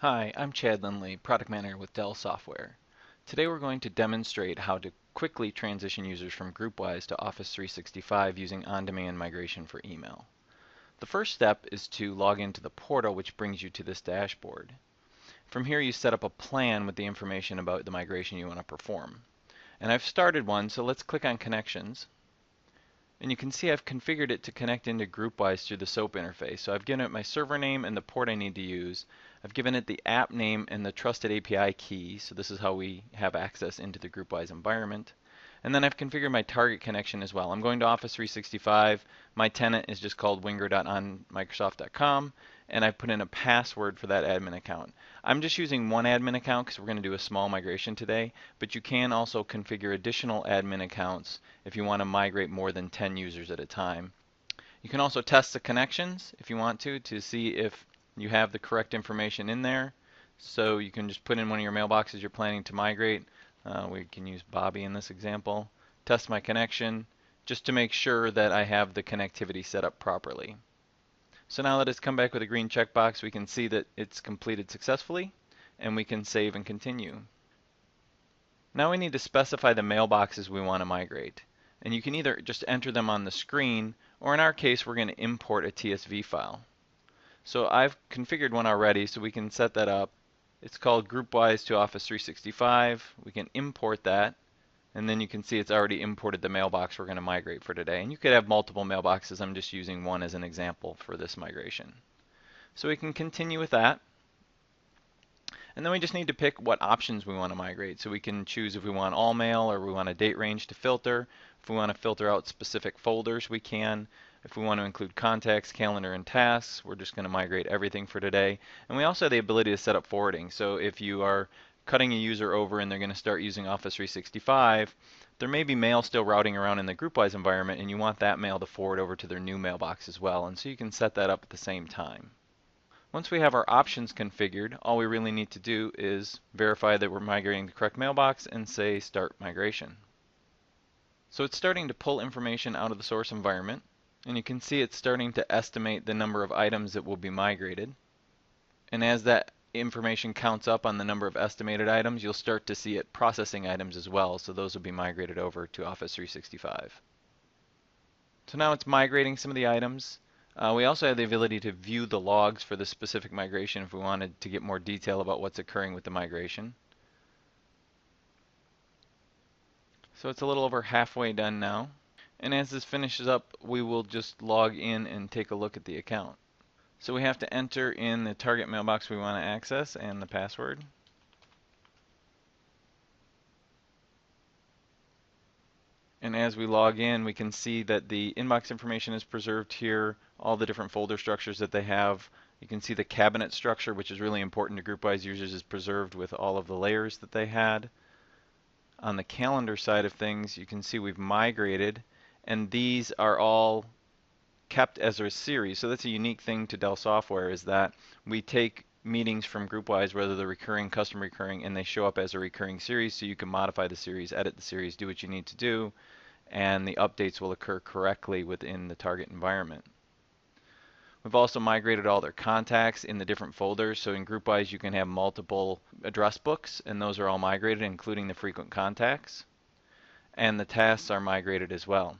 Hi, I'm Chad Lindley, Product Manager with Dell Software. Today we're going to demonstrate how to quickly transition users from GroupWise to Office 365 using on-demand migration for email. The first step is to log into the portal, which brings you to this dashboard. From here you set up a plan with the information about the migration you want to perform. And I've started one, so let's click on Connections. And you can see I've configured it to connect into GroupWise through the SOAP interface. So I've given it my server name and the port I need to use. I've given it the app name and the trusted API key. So this is how we have access into the GroupWise environment. And then I've configured my target connection as well. I'm going to Office 365. My tenant is just called winger.onmicrosoft.com, and I've put in a password for that admin account. I'm just using one admin account because we're going to do a small migration today, but you can also configure additional admin accounts if you want to migrate more than 10 users at a time. You can also test the connections if you want to see if you have the correct information in there. So you can just put in one of your mailboxes you're planning to migrate. We can use Bobby in this example. Test my connection just to make sure that I have the connectivity set up properly. So now that it's come back with a green checkbox, we can see that it's completed successfully, and we can save and continue. Now we need to specify the mailboxes we want to migrate. And you can either just enter them on the screen, or in our case, we're going to import a TSV file. So I've configured one already, so we can set that up. It's called GroupWise to Office 365. We can import that, and then you can see it's already imported the mailbox we're going to migrate for today. And you could have multiple mailboxes. I'm just using one as an example for this migration. So we can continue with that. And then we just need to pick what options we want to migrate. So we can choose if we want all mail or we want a date range to filter. If we want to filter out specific folders, we can. If we want to include contacts, calendar, and tasks, we're just going to migrate everything for today. And we also have the ability to set up forwarding. So if you are cutting a user over and they're going to start using Office 365, there may be mail still routing around in the GroupWise environment, and you want that mail to forward over to their new mailbox as well. And so you can set that up at the same time. Once we have our options configured, all we really need to do is verify that we're migrating the correct mailbox and say Start Migration. So it's starting to pull information out of the source environment, and you can see it's starting to estimate the number of items that will be migrated. And as that information counts up on the number of estimated items, you'll start to see it processing items as well, so those will be migrated over to Office 365. So now it's migrating some of the items. We also have the ability to view the logs for the specific migration if we wanted to get more detail about what's occurring with the migration. So it's a little over halfway done now. And as this finishes up, we will just log in and take a look at the account. So we have to enter in the target mailbox we want to access and the password. And as we log in, we can see that the inbox information is preserved here, all the different folder structures that they have. You can see the cabinet structure, which is really important to GroupWise users, is preserved with all of the layers that they had. On the calendar side of things, you can see we've migrated, and these are all kept as a series. So that's a unique thing to Dell software, is that we take meetings from GroupWise, whether they're recurring, custom recurring, and they show up as a recurring series, so you can modify the series, edit the series, do what you need to do, and the updates will occur correctly within the target environment. We've also migrated all their contacts in the different folders. So in GroupWise, you can have multiple address books, and those are all migrated, including the frequent contacts. And the tasks are migrated as well.